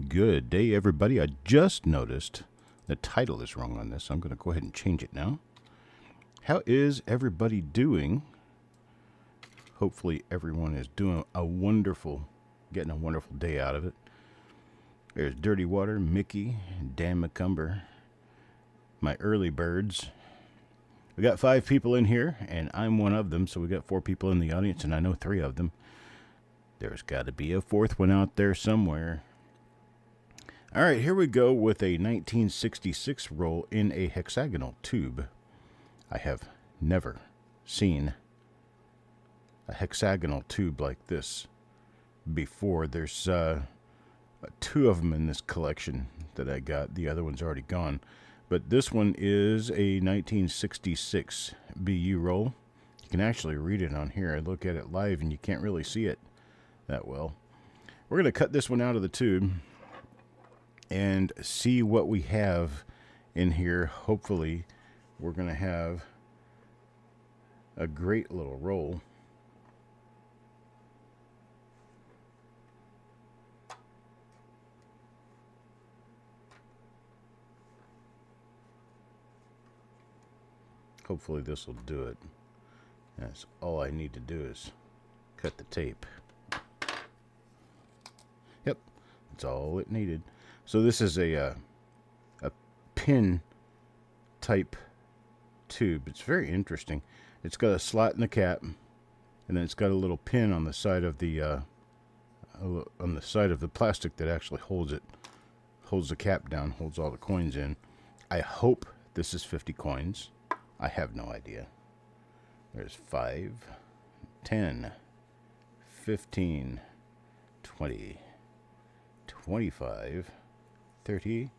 Good day, everybody. I just noticed the title is wrong on this, so I'm going to go ahead and change it now. How is everybody doing? Hopefully everyone is doing getting a wonderful day out of it. There's Dirty Water, Mickey, Dan McCumber, my early birds. We got 5 people in here, and I'm one of them, so we got 4 people in the audience, and I know 3 of them. There's got to be a 4th one out there somewhere. All right, here we go with a 1966 roll in a hexagonal tube. I have never seen a hexagonal tube like this before. There's 2 of them in this collection that I got. The other one's already gone. But this one is a 1966 BU roll. You can actually read it on here. I look at it live and you can't really see it that well. We're going to cut this one out of the tube and see what we have in here. Hopefully we're going to have a great little roll. Hopefully this will do it. That's all I need to do is cut the tape. Yep, that's all it needed. So this is a pin type tube. It's very interesting. It's got a slot in the cap, and then it's got a little pin on the side of the plastic that actually holds the cap down, holds all the coins in. I hope this is 50 coins. I have no idea. There's 5, 10, 15, 20, 25, 30,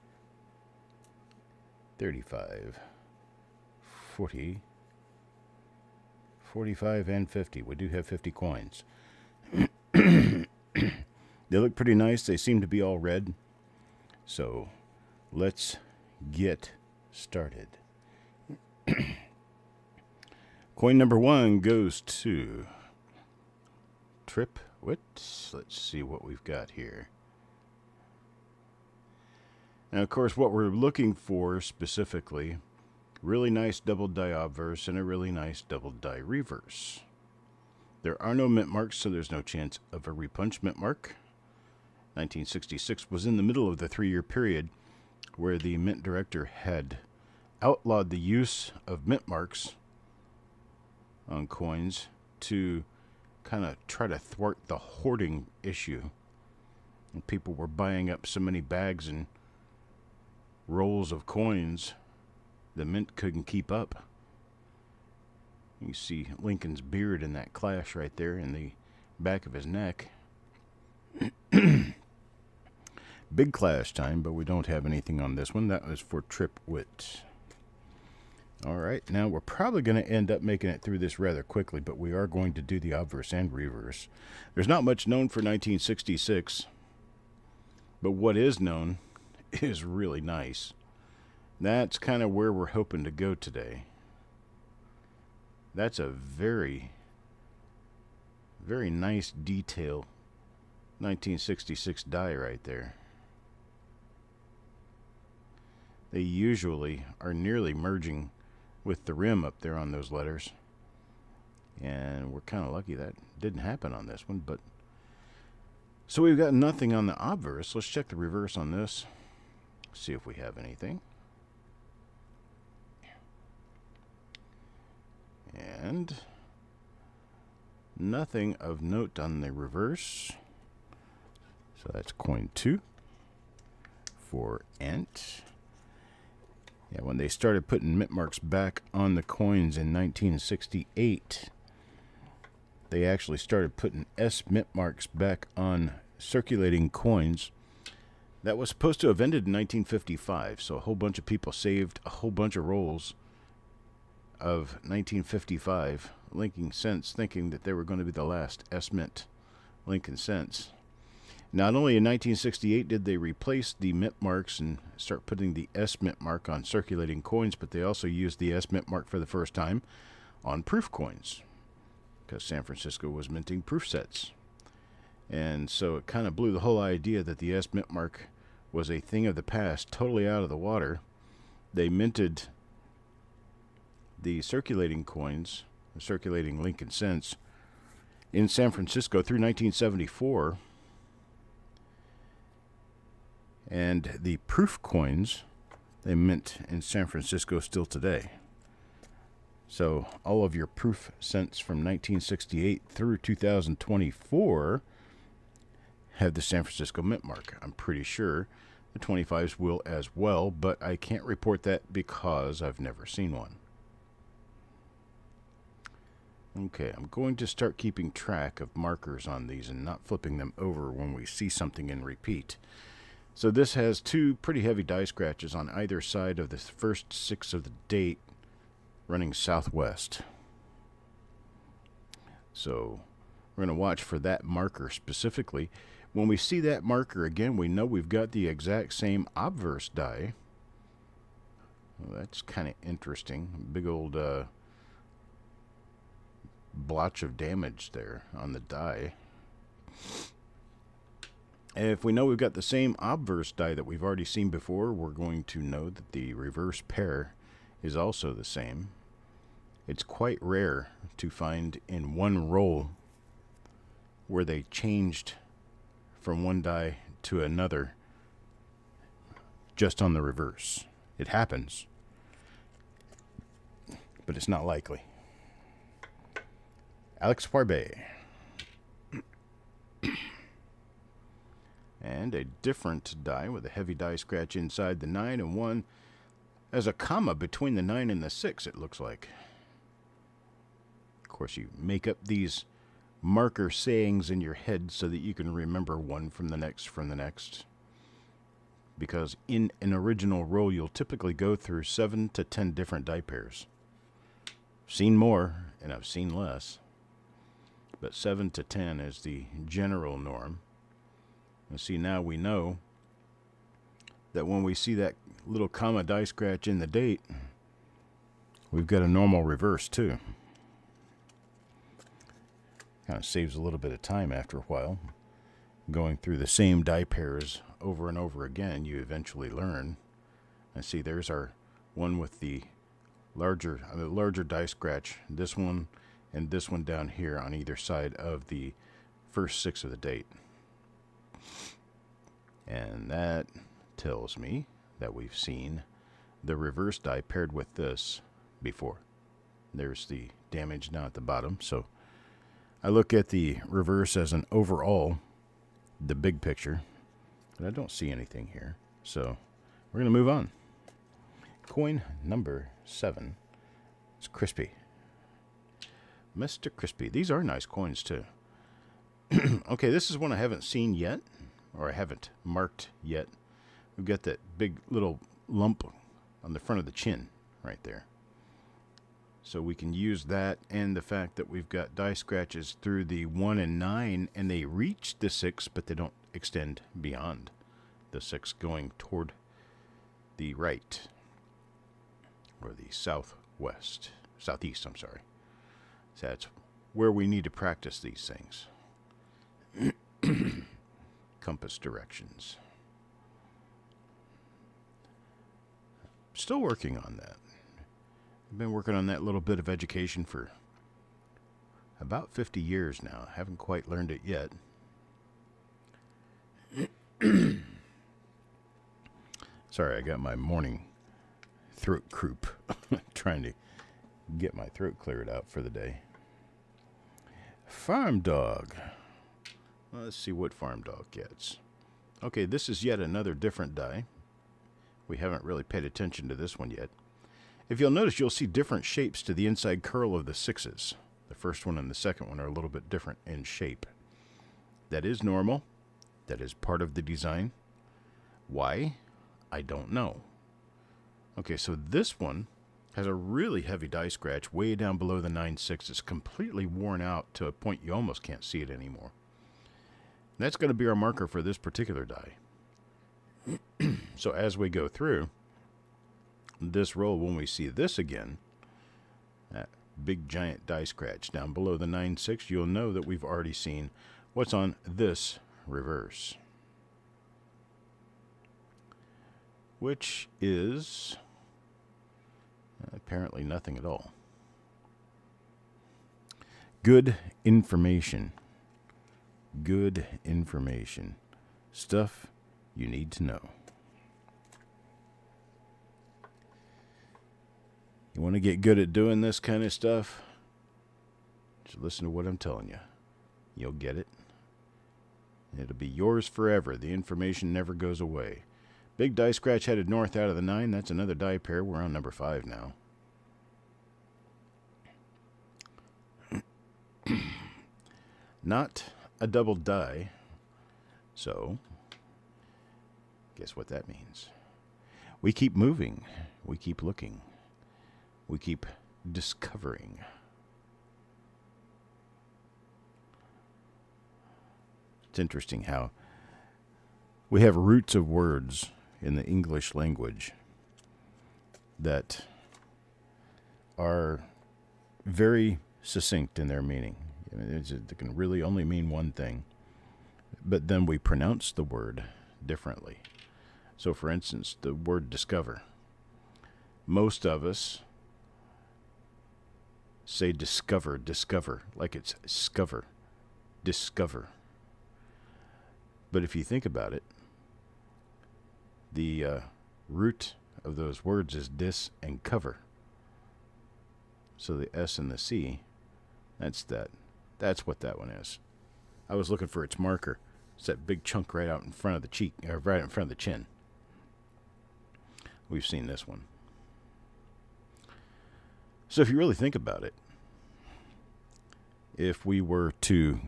35, 40, 45, and 50. We do have 50 coins. They look pretty nice. They seem to be all red. So let's get started. Coin number 1 goes to Trip. Let's see what we've got here. Now, of course, what we're looking for specifically, really nice double die obverse and a really nice double die reverse. There are no mint marks, so there's no chance of a repunch mint mark. 1966 was in the middle of the 3-year period where the mint director had outlawed the use of mint marks on coins to kind of try to thwart the hoarding issue. And people were buying up so many bags and rolls of coins, the mint couldn't keep up. You see Lincoln's beard in that clash right there in the back of his neck. Big clash time, but we don't have anything on this one. That was for Trip Wit. All right, now we're probably going to end up making it through this rather quickly, but we are going to do the obverse and reverse. There's not much known for 1966, but what is known is really nice. That's kind of where we're hoping to go today. That's a very, very nice detail 1966 die right there. They usually are nearly merging with the rim up there on those letters, and we're kind of lucky that didn't happen on this one. But so we've got nothing on the obverse. Let's check the reverse on this, see if we have anything. And nothing of note on the reverse. So that's coin 2 for Ent. Yeah, when they started putting mint marks back on the coins in 1968, they actually started putting S mint marks back on circulating coins. That was supposed to have ended in 1955, so a whole bunch of people saved a whole bunch of rolls of 1955 Lincoln cents, thinking that they were going to be the last S mint Lincoln cents. Not only in 1968 did they replace the mint marks and start putting the S mint mark on circulating coins, but they also used the S mint mark for the first time on proof coins, because San Francisco was minting proof sets. And so it kind of blew the whole idea that the S mint mark was a thing of the past, totally out of the water. They minted the circulating coins, the circulating Lincoln cents, in San Francisco through 1974. And the proof coins they mint in San Francisco still today. So all of your proof cents from 1968 through 2024 have the San Francisco mint mark. I'm pretty sure the 25s will as well, but I can't report that because I've never seen one. Okay, I'm going to start keeping track of markers on these and not flipping them over when we see something in repeat. So this has two pretty heavy die scratches on either side of the first 6 of the date, running southwest. So we're going to watch for that marker specifically. When we see that marker again, we know we've got the exact same obverse die. Well, that's kind of interesting. Big old blotch of damage there on the die. And if we know we've got the same obverse die that we've already seen before, we're going to know that the reverse pair is also the same. It's quite rare to find in one roll where they changed from one die to another just on the reverse. It happens, but it's not likely. Alex Parbe. And a different die with a heavy die scratch inside the 9 and 1. There's a comma between the 9 and the 6, it looks like. Of course, you make up these marker sayings in your head so that you can remember one from the next. Because in an original roll, you'll typically go through 7 to 10 different die pairs. I've seen more, and I've seen less. But 7 to 10 is the general norm. And see, now we know that when we see that little comma die scratch in the date, we've got a normal reverse too. Kind of saves a little bit of time after a while. Going through the same die pairs over and over again, you eventually learn. And see, there's our one with the larger die scratch. This one and this one down here on either side of the first 6 of the date. And that tells me that we've seen the reverse die paired with this before. There's the damage down at the bottom. So I look at the reverse as an overall, the big picture, but I don't see anything here. So we're going to move on. Coin number 7 is Crispy. Mr. Crispy. These are nice coins too. Okay, this is one I haven't seen yet, or I haven't marked yet. We've got that big little lump on the front of the chin right there. So we can use that and the fact that we've got die scratches through the 1 and 9, and they reach the 6, but they don't extend beyond the 6 going toward the right, or the southeast, I'm sorry. So that's where we need to practice these things. Compass directions. Still working on that. I've been working on that little bit of education for about 50 years now. Haven't quite learned it yet. Sorry, I got my morning throat croup. Trying to get my throat cleared out for the day. Farm Dog. Well, let's see what Farm Dog gets. Okay, this is yet another different die. We haven't really paid attention to this one yet. If you'll notice, you'll see different shapes to the inside curl of the 6s. The first one and the second one are a little bit different in shape. That is normal. That is part of the design. Why? I don't know. Okay, so this one has a really heavy die scratch way down below the 9/6. It's completely worn out to a point you almost can't see it anymore. That's going to be our marker for this particular die. So as we go through this roll, when we see this again, that big giant die scratch down below the 9/6, you'll know that we've already seen What's on this reverse? Which is apparently nothing at all. Good information. Good information. Stuff you need to know. You want to get good at doing this kind of stuff? Just listen to what I'm telling you. You'll get it. It'll be yours forever. The information never goes away. Big die scratch headed north out of the 9. That's another die pair. We're on number 5 now. Not a double die. So, guess what that means? We keep moving. We keep looking. We keep discovering. It's interesting how we have roots of words in the English language that are very succinct in their meaning. I mean, they can really only mean one thing, but then we pronounce the word differently. So, for instance, the word discover. Most of us say discover, like it's scover, discover. But if you think about it, the root of those words is dis and cover. So the S and the C, that's that. That's what that one is. I was looking for its marker. It's that big chunk right out in front of the cheek, or right in front of the chin. We've seen this one. So if you really think about it, if we were to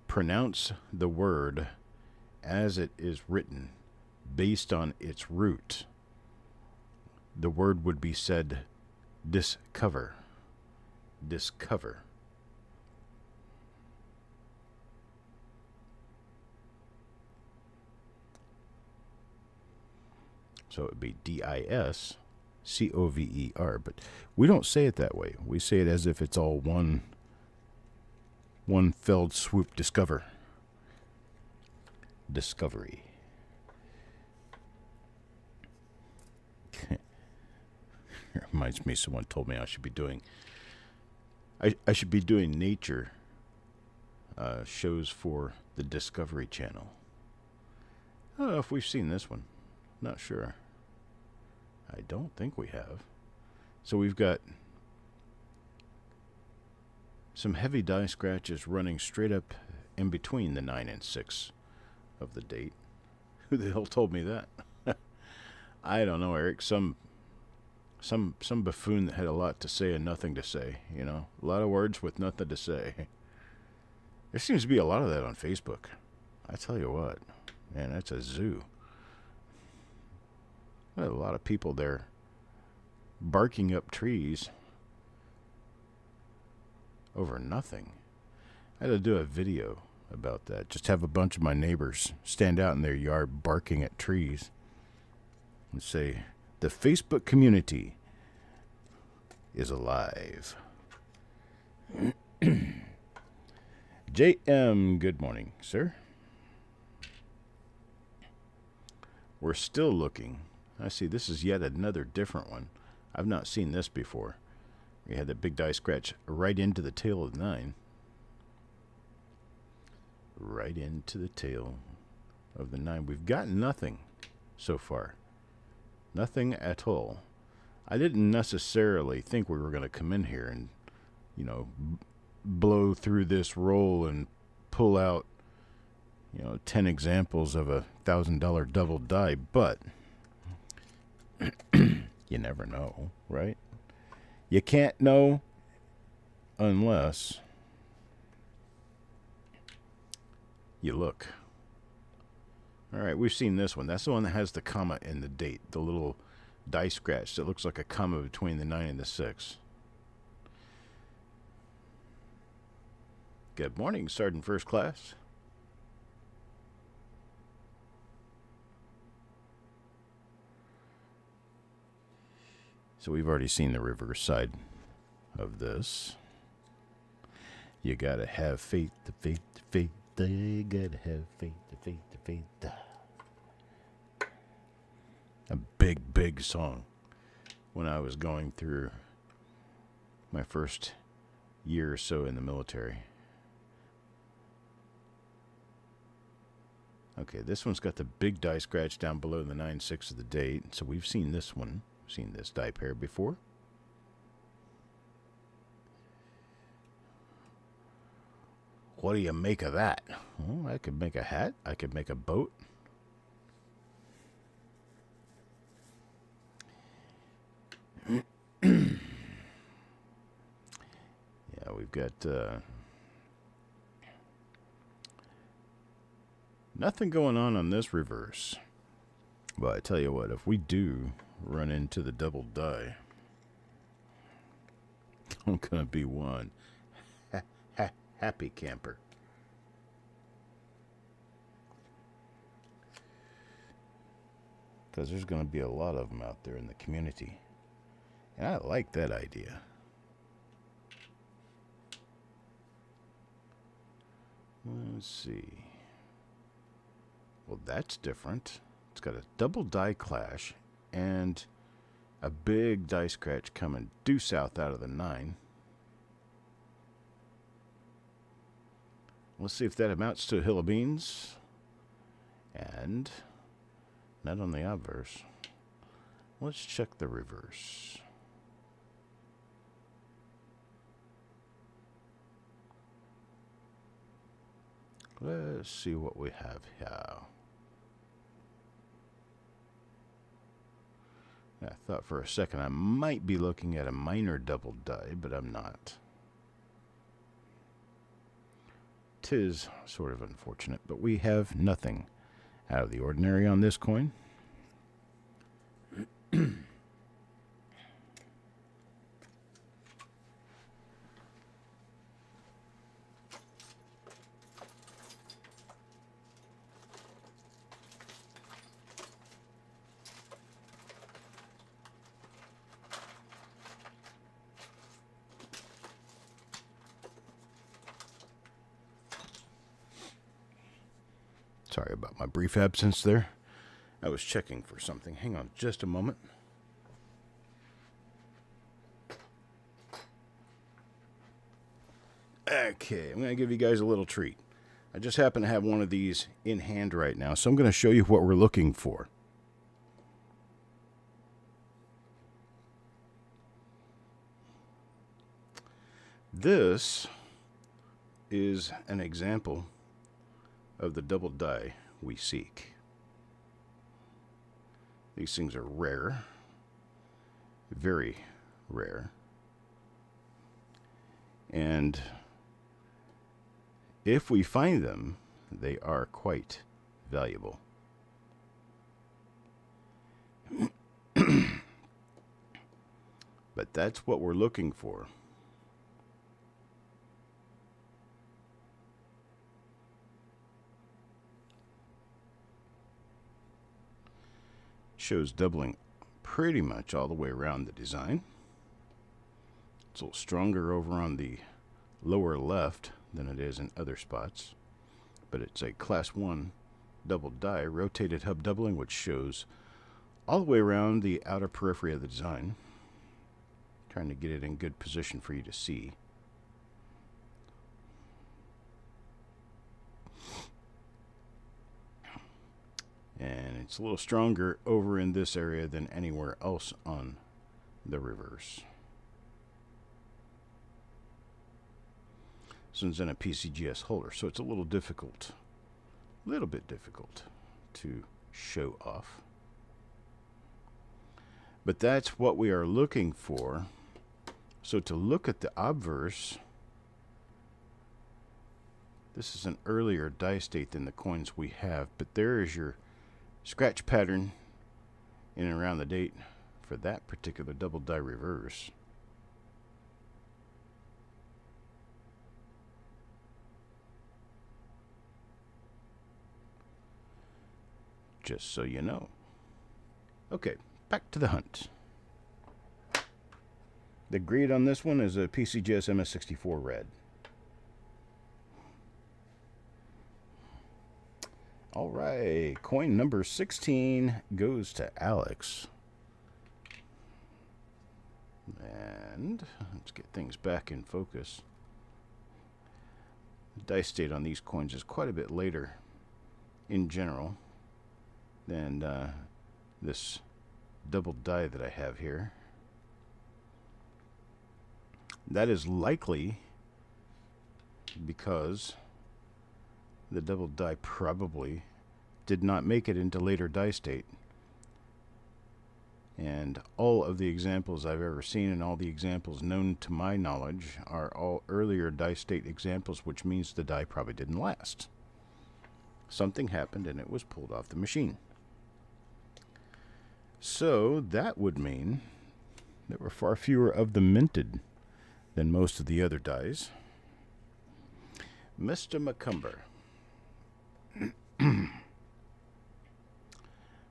pronounce the word as it is written based on its root, the word would be said discover. Discover. So it would be D-I-S-C-O-V-E-R. But we don't say it that way. We say it as if it's all one felled swoop. Discover. Discovery. Reminds me, someone told me I should be doing nature shows for the Discovery Channel. I don't know if we've seen this one. Not sure. I don't think we have. So we've got some heavy die scratches running straight up in between the 9 and 6 of the date. Who the hell told me that? I don't know, Eric. Some buffoon that had a lot to say and nothing to say. You know, a lot of words with nothing to say. There seems to be a lot of that on Facebook. I tell you what, man, that's a zoo. There's a lot of people there barking up trees over nothing. I had to do a video about that. Just have a bunch of my neighbors stand out in their yard barking at trees and say, the Facebook community is alive. JM, good morning, sir. We're still looking. I see this is yet another different one. I've not seen this before. We had that big die scratch right into the tail of the 9. Right into the tail of the 9. We've got nothing so far. Nothing at all. I didn't necessarily think we were going to come in here and, you know, blow through this roll and pull out, 10 examples of $1,000 double die, but you never know, right? You can't know unless you look. All right, we've seen this one. That's the one that has the comma in the date, the little die scratch that looks like a comma between the 9 and the 6. Good morning, Sergeant First Class. So we've already seen the reverse side of this. You gotta have faith, the faith, the faith. You gotta have faith, the faith, the faith. A big, big song when I was going through my first year or so in the military. Okay, this one's got the big die scratch down below the 9-6 of the date. So we've seen this one. We've seen this die pair before. What do you make of that? Well, I could make a hat. I could make a boat. Yeah, we've got nothing going on this reverse. But I tell you what, if we do run into the double die, I'm going to be one happy camper. Because there's going to be a lot of them out there in the community. And I like that idea. Let's see. Well, that's different. It's got a double die clash and a big die scratch coming due south out of the 9. Let's see if that amounts to a hill of beans. And not on the obverse. Let's check the reverse. Let's see what we have here. I thought for a second I might be looking at a minor double die, but I'm not. 'Tis sort of unfortunate, but we have nothing out of the ordinary on this coin. Sorry about my brief absence there. I was checking for something. Hang on just a moment. Okay, I'm going to give you guys a little treat. I just happen to have one of these in hand right now, so I'm going to show you what we're looking for. This is an example of the double die we seek. These things are rare, very rare, and if we find them, they are quite valuable. But that's what we're looking for. Shows doubling pretty much all the way around the design. It's a little stronger over on the lower left than it is in other spots, but it's a class 1 double die rotated hub doubling, which shows all the way around the outer periphery of the design. Trying to get it in good position for you to see. And it's a little stronger over in this area than anywhere else on the reverse. This one's in a PCGS holder, so it's a little bit difficult to show off. But that's what we are looking for. So to look at the obverse, this is an earlier die state than the coins we have, but there is your scratch pattern in and around the date for that particular double die reverse. Just so you know. Okay, back to the hunt. The grade on this one is a PCGS MS64 red. All right, coin number 16 goes to Alex. And let's get things back in focus. The dice date on these coins is quite a bit later in general than this double die that I have here. That is likely because the double die probably did not make it into later dice date. And all of the examples I've ever seen and all the examples known to my knowledge are all earlier dice date examples, which means the die probably didn't last. Something happened and it was pulled off the machine. So that would mean there were far fewer of the minted than most of the other dies. Mr. McCumber.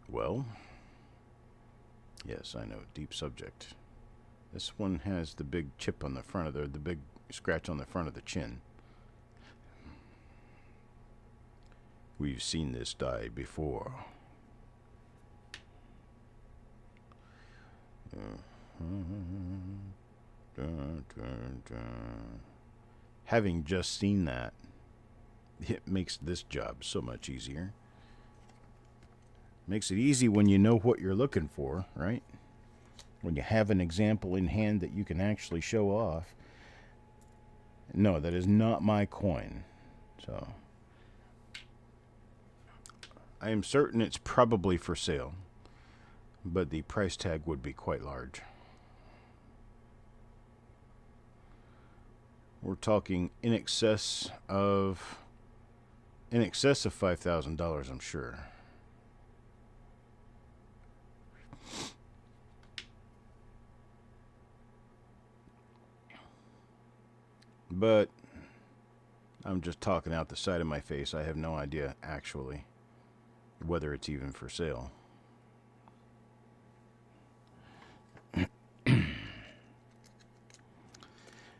Well, yes, I know, deep subject. This one has the big chip on the front of the big scratch on the front of the chin. We've seen this die before. Having just seen that, it makes this job so much easier. Makes it easy when you know what you're looking for, right? When you have an example in hand that you can actually show off. No, that is not my coin. So I am certain it's probably for sale, but the price tag would be quite large. We're talking in excess of $5,000, I'm sure. But I'm just talking out the side of my face. I have no idea actually whether it's even for sale.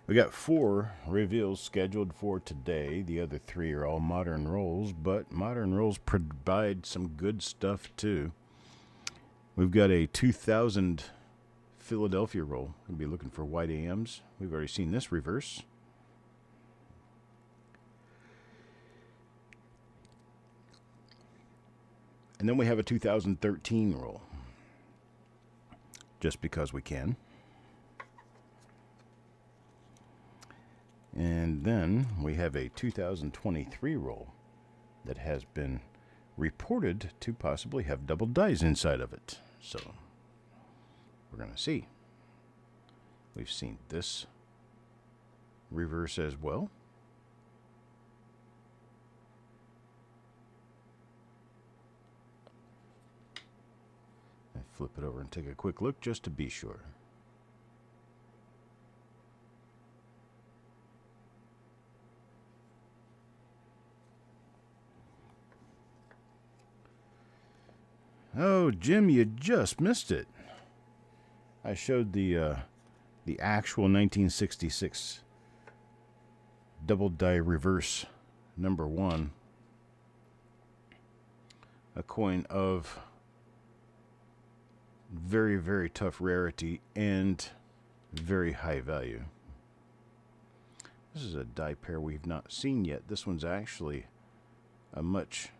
We got 4 reveals scheduled for today. The other 3 are all modern rolls, but modern rolls provide some good stuff too. We've got a 2000 Philadelphia roll. We'll be looking for white AMs. We've already seen this reverse. And then we have a 2013 roll, just because we can. And then we have a 2023 roll that has been reported to possibly have double dice inside of it. So we're going to see. We've seen this reverse as well. I flip it over and take a quick look just to be sure. Oh, Jim, you just missed it. I showed the actual 1966 double die reverse number 1. A coin of very, very tough rarity and very high value. This is a die pair we've not seen yet. This one's actually a much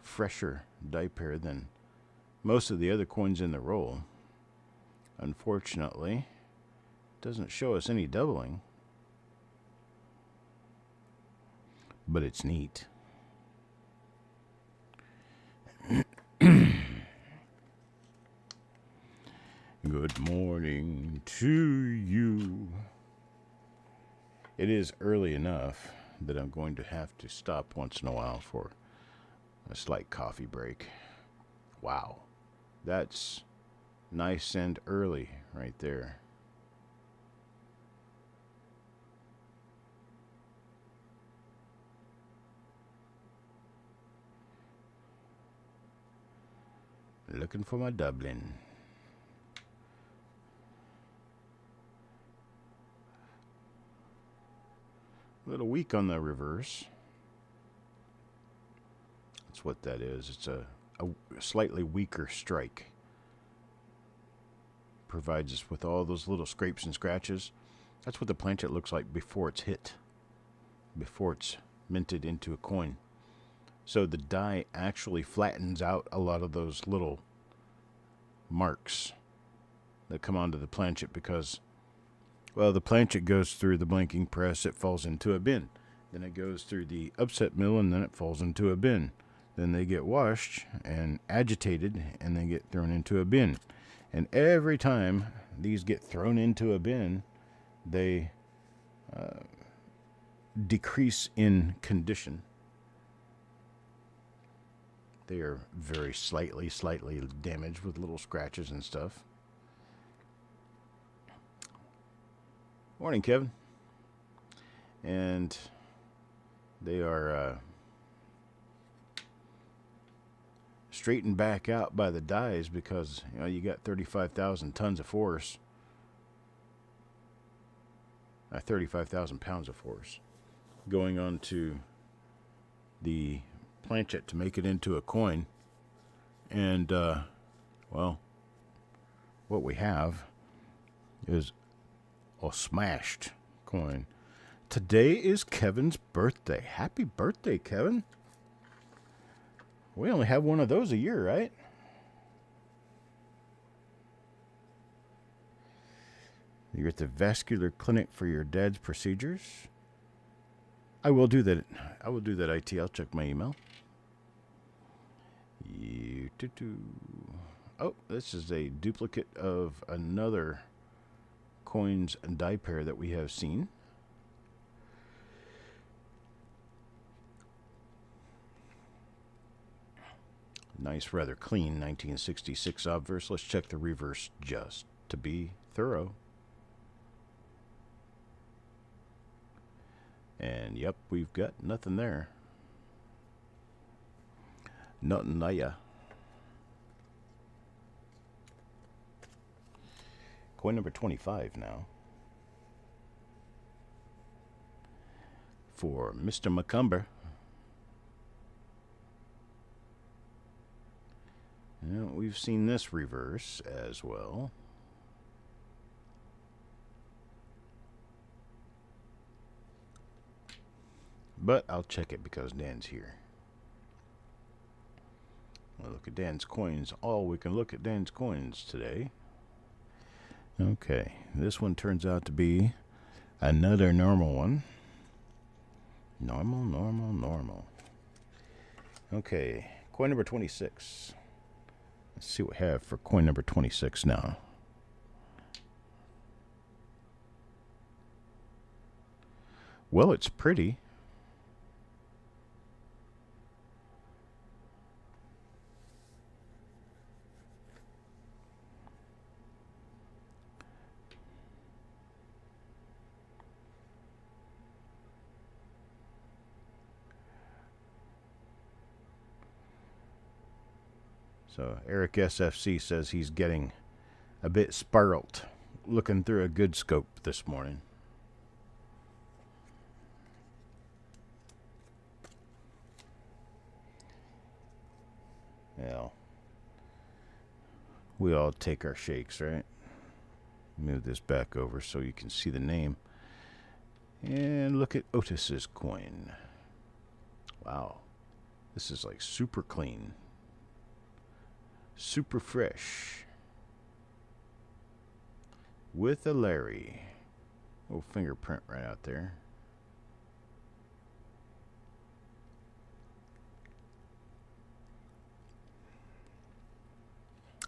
fresher die pair than most of the other coins in the roll. Unfortunately, it doesn't show us any doubling, but it's neat. Good morning to you. It is early enough that I'm going to have to stop once in a while for a slight coffee break. Wow. That's nice and early right there. Looking for my Dublin. A little weak on the reverse. That's That's what that is. It's a slightly weaker strike. Provides us with all those little scrapes and scratches. That's what the planchet looks like before it's hit, before it's minted into a coin. So the die actually flattens out a lot of those little marks that come onto the planchet because, well, the planchet goes through the blanking press, it falls into a bin. Then it goes through the upset mill, and then it falls into a bin. Then they get washed and agitated, and they get thrown into a bin. And every time these get thrown into a bin, they decrease in condition. They are very slightly damaged with little scratches and stuff. Morning, Kevin. And they are straightened back out by the dies because, you know, you got 35,000 tons of force. 35,000 pounds of force going on to the planchet to make it into a coin. And, well, what we have is a smashed coin. Today is Kevin's birthday. Happy birthday, Kevin. We only have one of those a year, right? You're at the vascular clinic for your dad's procedures. I will do that. I will do that, IT. I'll check my email. Oh, this is a duplicate of another coins and die pair that we have seen. Nice, rather clean 1966 obverse. Let's check the reverse just to be thorough. And yep, we've got nothing there. Nothing there. Coin number 25 now. For Mr. McCumber. And we've seen this reverse as well. But I'll check it because Dan's here. We'll look at Dan's coins. All we can look at Dan's coins today. Okay, this one turns out to be another normal one. Normal. Okay, coin number 26. Let's see what we have for coin number 26 now. Well, it's pretty. So Eric SFC says he's getting a bit spiraled looking through a good scope this morning. Well, we all take our shakes, right? Move this back over so you can see the name. And look at Otis's coin. Wow. This is like super clean. Super fresh. With a Larry. Little fingerprint right out there.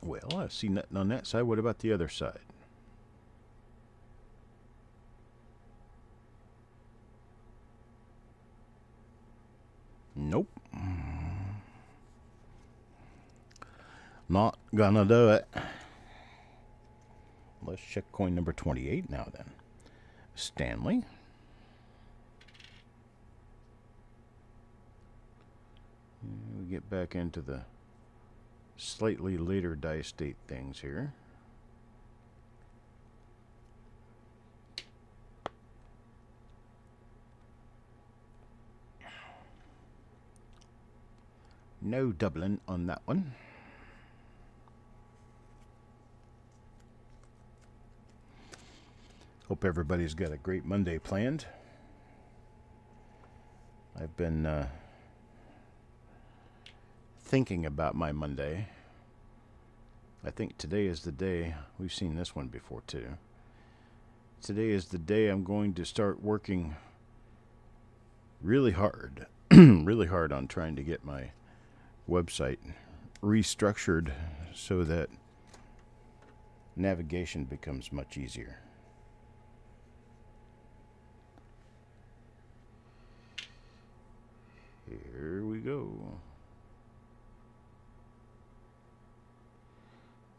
Well, I see nothing on that side. What about the other side? Nope. Not gonna do it. Let's check coin number 28 now then. Stanley. We get back into the slightly later dice date things here. No doubling on that one. Hope everybody's got a great Monday planned. I've been thinking about my Monday. I think today is the day. We've seen this one before too. Today is the day I'm going to start working really hard. Really hard on trying to get my website restructured so that navigation becomes much easier. Here we go.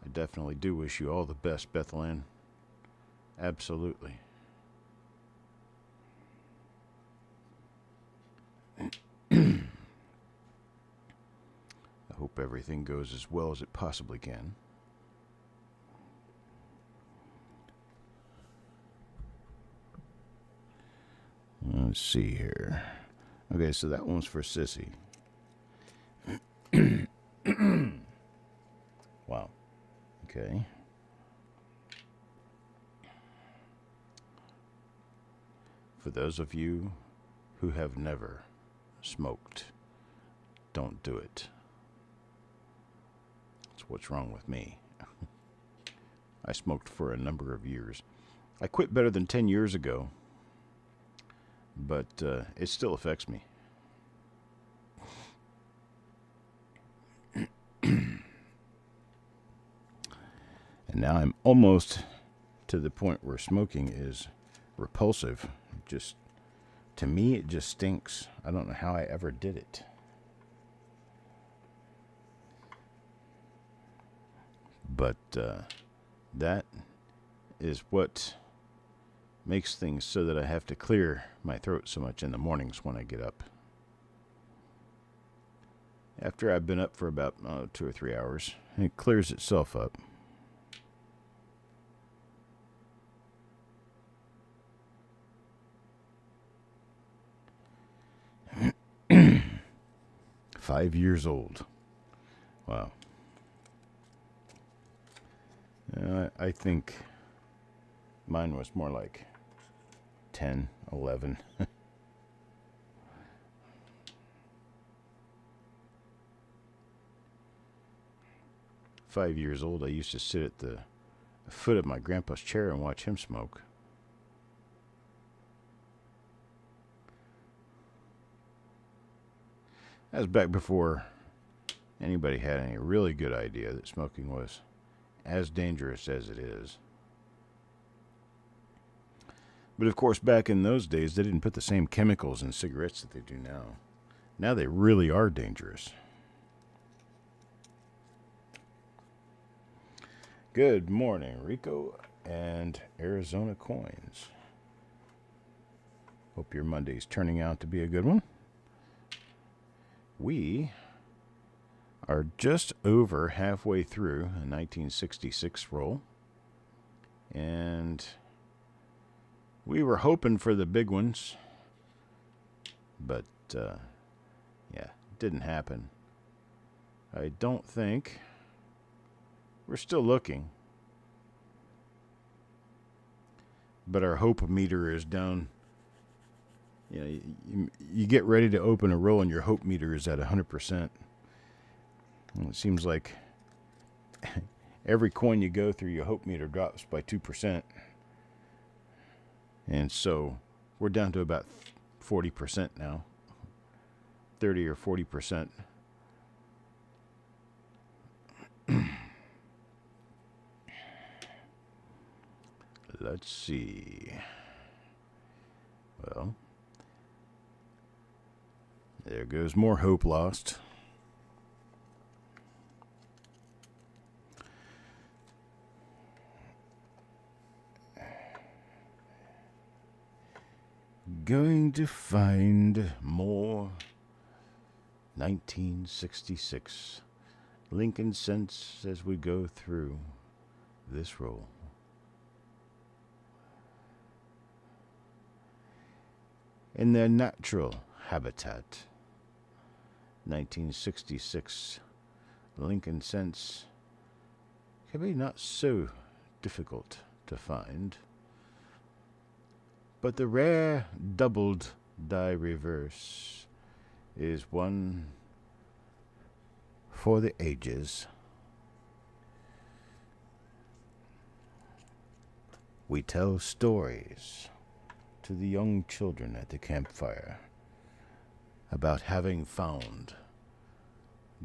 I definitely do wish you all the best, Bethlehem. Absolutely. I hope everything goes as well as it possibly can. Let's see here. Okay, so that one's for Sissy. Wow. Okay. For those of you who have never smoked, don't do it. That's what's wrong with me. I smoked for a number of years. I quit better than 10 years ago, but it still affects me. And now I'm almost to the point where smoking is repulsive. Just, to me, it just stinks. I don't know how I ever did it. But that is what makes things so that I have to clear my throat so much in the mornings when I get up. After I've been up for about 2 or 3 hours, it clears itself up. Five years old. Wow. I think mine was more like 10, 11. 5 years old, I used to sit at the foot of my grandpa's chair and watch him smoke. That was back before anybody had any really good idea that smoking was as dangerous as it is. But of course, back in those days, they didn't put the same chemicals in cigarettes that they do now. Now they really are dangerous. Good morning, Rico and Arizona Coins. Hope your Monday's turning out to be a good one. We are just over halfway through a 1966 roll. And we were hoping for the big ones. But, yeah, it didn't happen. I don't think. We're still looking. But our hope meter is down. You know, you get ready to open a roll and your hope meter is at 100%. And it seems like every coin you go through, your hope meter drops by 2%. And so we're down to about 40% now. 30 or 40%. Let's see. Well, there goes more hope lost. Going to find more 1966 Lincoln cents as we go through this roll. In their natural habitat, 1966 Lincoln cents can be not so difficult to find. But the rare doubled die reverse is one for the ages. We tell stories to the young children at the campfire about having found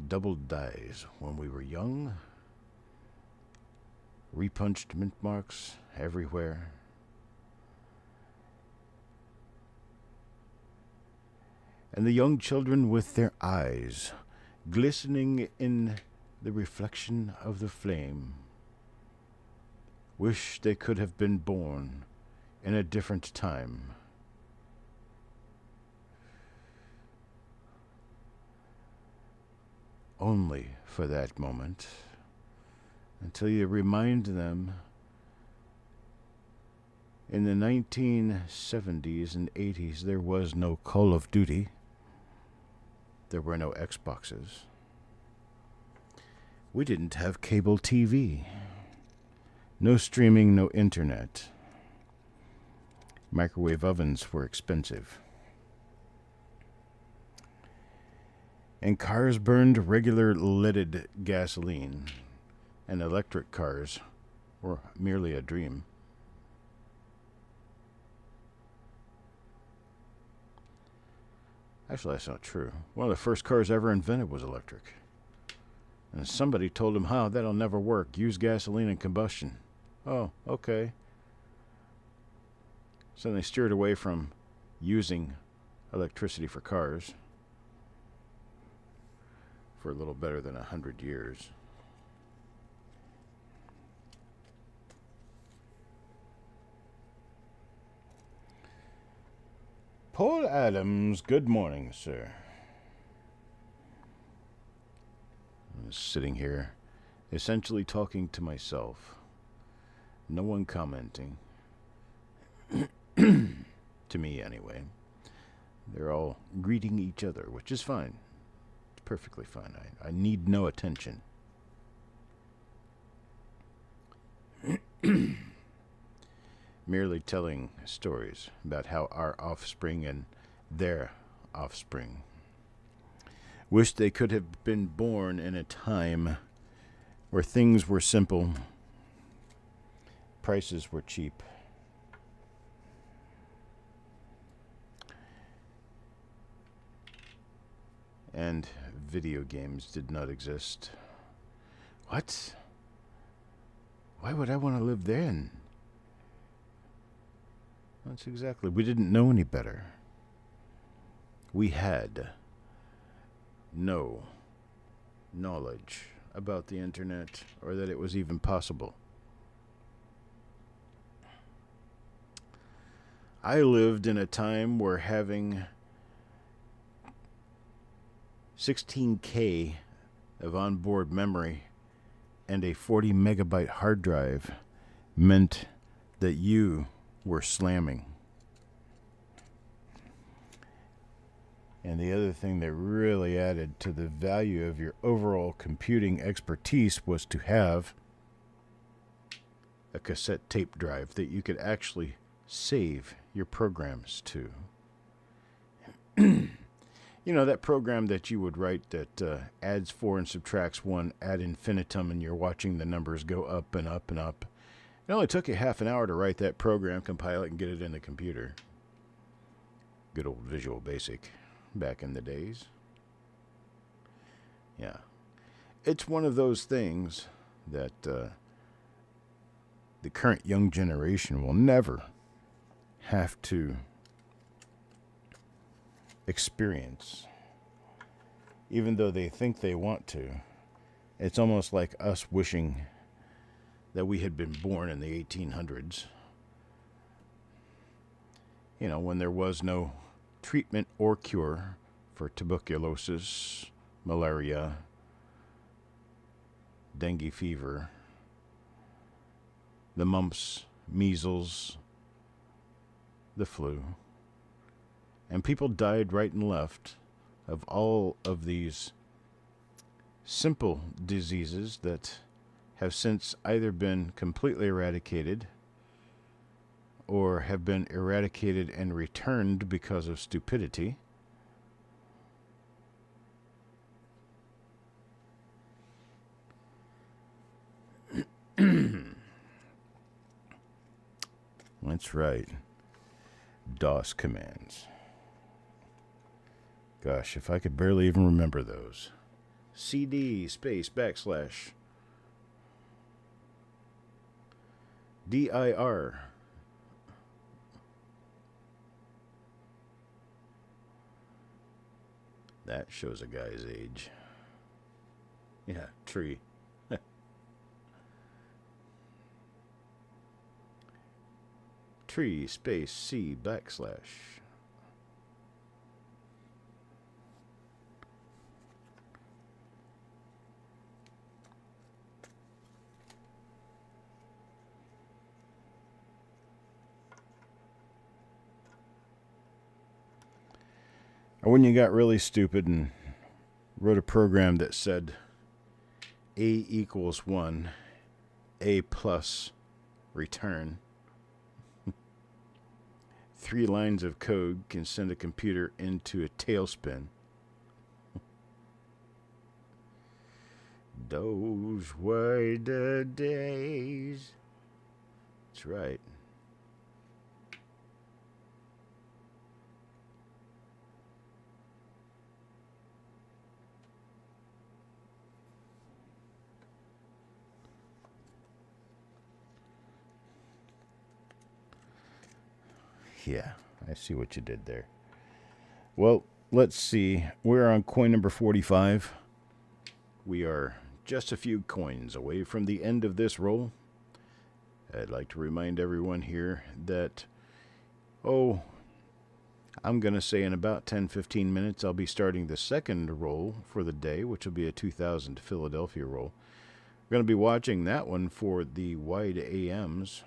doubled dies when we were young, repunched mint marks everywhere. And the young children with their eyes glistening in the reflection of the flame wish they could have been born in a different time. Only for that moment, until you remind them in the 1970s and 80s there was no Call of Duty. There were no Xboxes. We didn't have cable TV. No streaming, no internet. Microwave ovens were expensive. And cars burned regular leaded gasoline, and electric cars were merely a dream. Actually, that's not true. One of the first cars ever invented was electric. And somebody told him, that'll never work. Use gasoline and combustion. Oh, okay. So they steered away from using electricity for cars for a little better than 100 years. Paul Adams, good morning, sir. I was sitting here, essentially talking to myself. No one commenting. To me, anyway. They're all greeting each other, which is fine. It's perfectly fine. I need no attention. Merely telling stories about how our offspring and their offspring wished they could have been born in a time where things were simple, prices were cheap, and video games did not exist. What? Why would I want to live then? That's exactly. We didn't know any better. We had no knowledge about the internet or that it was even possible. I lived in a time where having 16K of onboard memory and a 40 megabyte hard drive meant that you were slamming. And the other thing that really added to the value of your overall computing expertise was to have a cassette tape drive that you could actually save your programs to. You know, that program that you would write that adds 4 and subtracts 1 ad infinitum, and you're watching the numbers go up and up and up. It only took you half an hour to write that program, compile it, and get it in the computer. Good old Visual Basic back in the days. Yeah. It's one of those things that the current young generation will never have to experience, even though they think they want to. It's almost like us wishing that we had been born in the 1800s. You know, when there was no treatment or cure for tuberculosis, malaria, dengue fever, the mumps, measles, the flu. And people died right and left of all of these simple diseases that have since either been completely eradicated or have been eradicated and returned because of stupidity. That's right. DOS commands. Gosh, if I could barely even remember those. CD space backslash dir. That shows a guy's age. Yeah, tree. Tree space C backslash. Or when you got really stupid and wrote a program that said A equals 1, A plus return. 3 lines of code can send a computer into a tailspin. Those were the days. That's right. Yeah, I see what you did there. Well, let's see. We're on coin number 45. We are just a few coins away from the end of this roll. I'd like to remind everyone here that, I'm going to say in about 10-15 minutes I'll be starting the second roll for the day, which will be a 2000 Philadelphia roll. We're going to be watching that one for the wide AMs.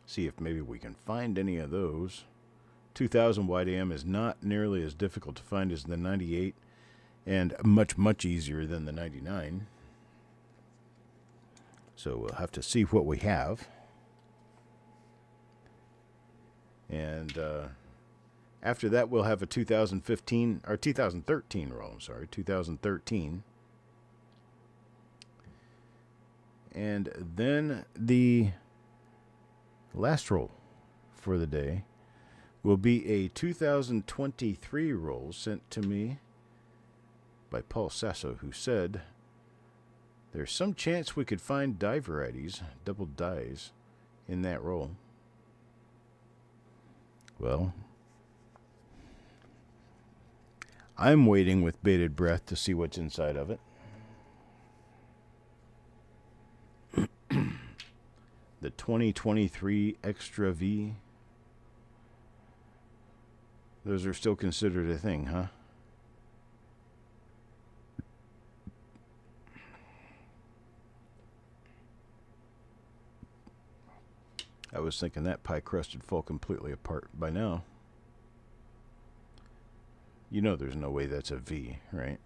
See if maybe we can find any of those. 2000 wide AM is not nearly as difficult to find as the 98 and much, much easier than the 99. So we'll have to see what we have. And after that, we'll have a 2013 roll. 2013. And then the last roll for the day will be a 2023 roll sent to me by Paul Sasso, who said there's some chance we could find die varieties, double dies, in that roll. Well, I'm waiting with bated breath to see what's inside of it. The 2023 Extra V. Those are still considered a thing, huh? I was thinking that pie crust would fall completely apart by now. You know there's no way that's a V, right?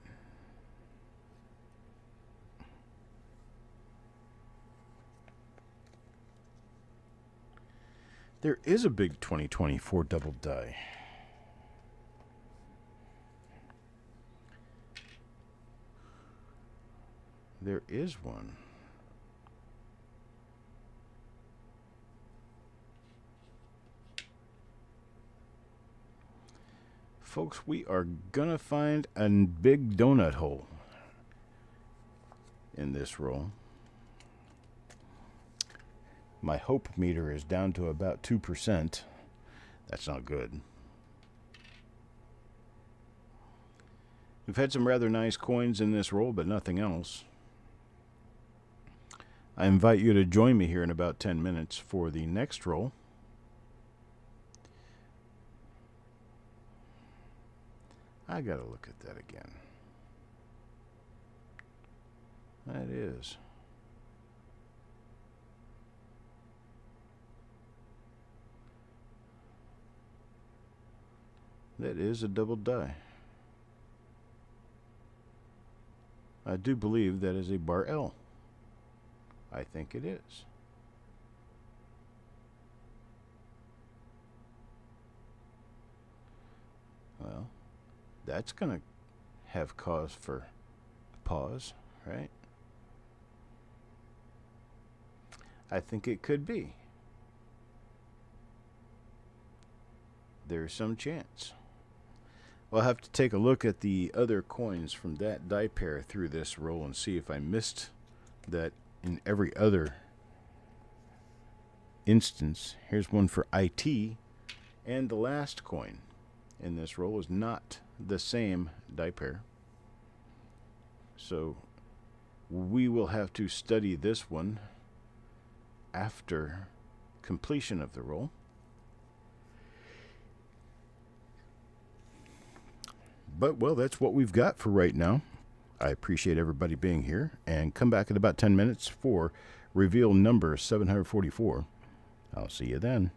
There is a big 2024 double die. There is one. Folks, we are gonna find a big donut hole in this roll. My hope meter is down to about 2%. That's not good. We've had some rather nice coins in this roll, but nothing else. I invite you to join me here in about 10 minutes for the next roll. I gotta look at that again. That is. That is a double die. I do believe that is a bar L. I think it is. Well, that's going to have cause for pause, right? I think it could be. There's some chance. We'll have to take a look at the other coins from that die pair through this roll and see if I missed that in every other instance. Here's one for IT, and the last coin in this roll is not the same die pair. So we will have to study this one after completion of the roll. But, well, that's what we've got for right now. I appreciate everybody being here, and come back in about 10 minutes for reveal number 744. I'll see you then.